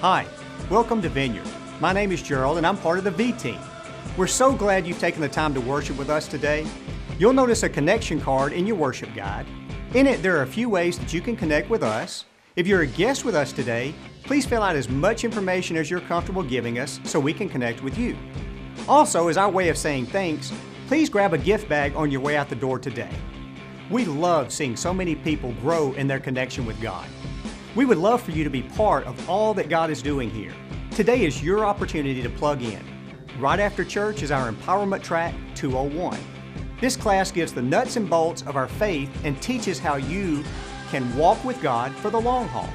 Hi, welcome to Vineyard. My name is Gerald and I'm part of the V team. We're so glad you've taken the time to worship with us today. You'll notice a connection card in your worship guide. In it, there are a few ways that you can connect with us. If you're a guest with us today, please fill out as much information as you're comfortable giving us so we can connect with you. Also, as our way of saying thanks, please grab a gift bag on your way out the door today. We love seeing so many people grow in their connection with God. We would love for you to be part of all that God is doing here. Today is your opportunity to plug in. Right after church is our Empowerment Track 201. This class gives the nuts and bolts of our faith and teaches how you can walk with God for the long haul.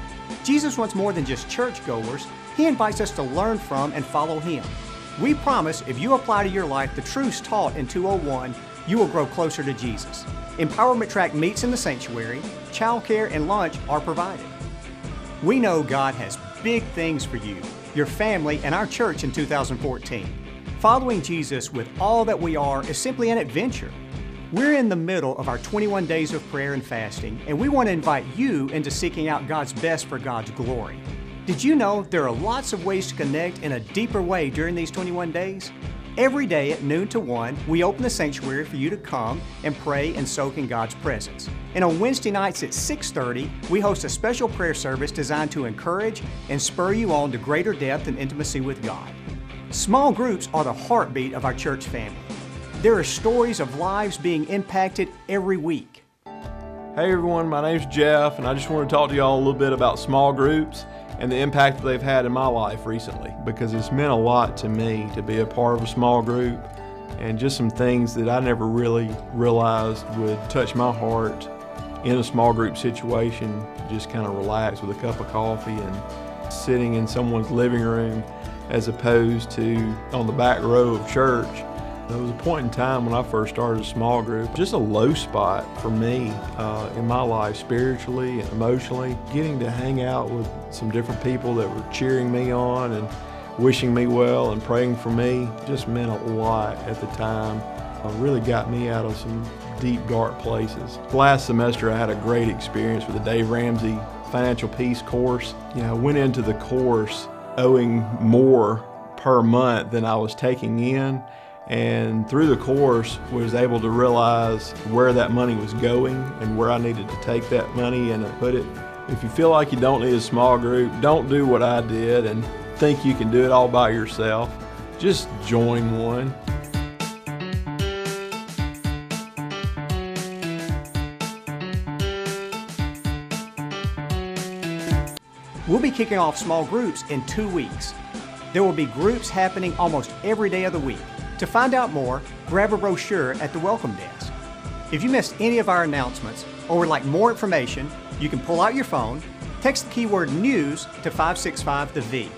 Jesus wants more than just churchgoers. He invites us to learn from and follow Him. We promise if you apply to your life the truths taught in 201, you will grow closer to Jesus. Empowerment Track meets in the sanctuary, childcare and lunch are provided. We know God has big things for you, your family, and our church in 2014. Following Jesus with all that we are is simply an adventure. We're in the middle of our 21 days of prayer and fasting, and we want to invite you into seeking out God's best for God's glory. Did you know there are lots of ways to connect in a deeper way during these 21 days? Every day at noon to 1, we open the sanctuary for you to come and pray and soak in God's presence. And on Wednesday nights at 6:30, we host a special prayer service designed to encourage and spur you on to greater depth and intimacy with God. Small groups are the heartbeat of our church family. There are stories of lives being impacted every week. Hey everyone, my name's Jeff, and I just want to talk to y'all a little bit about small groups and the impact that they've had in my life recently, because it's meant a lot to me to be a part of a small group and just some things that I never really realized would touch my heart in a small group situation. Just kind of relax with a cup of coffee and sitting in someone's living room as opposed to on the back row of church. There was a point in time when I first started a small group, just a low spot for me in my life spiritually and emotionally. Getting to hang out with some different people that were cheering me on and wishing me well and praying for me just meant a lot at the time. It really got me out of some deep, dark places. Last semester I had a great experience with the Dave Ramsey Financial Peace course. I went into the course owing more per month than I was taking in. And through the course was able to realize where that money was going and where I needed to take that money and put it. If you feel like you don't need a small group, don't do what I did and think you can do it all by yourself. Just join one. We'll be kicking off small groups in 2 weeks. There will be groups happening almost every day of the week. To find out more, grab a brochure at the welcome desk. If you missed any of our announcements or would like more information, you can pull out your phone, text the keyword NEWS to 565-THE-V.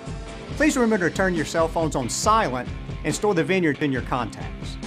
Please remember to turn your cell phones on silent and store the Vineyard in your contacts.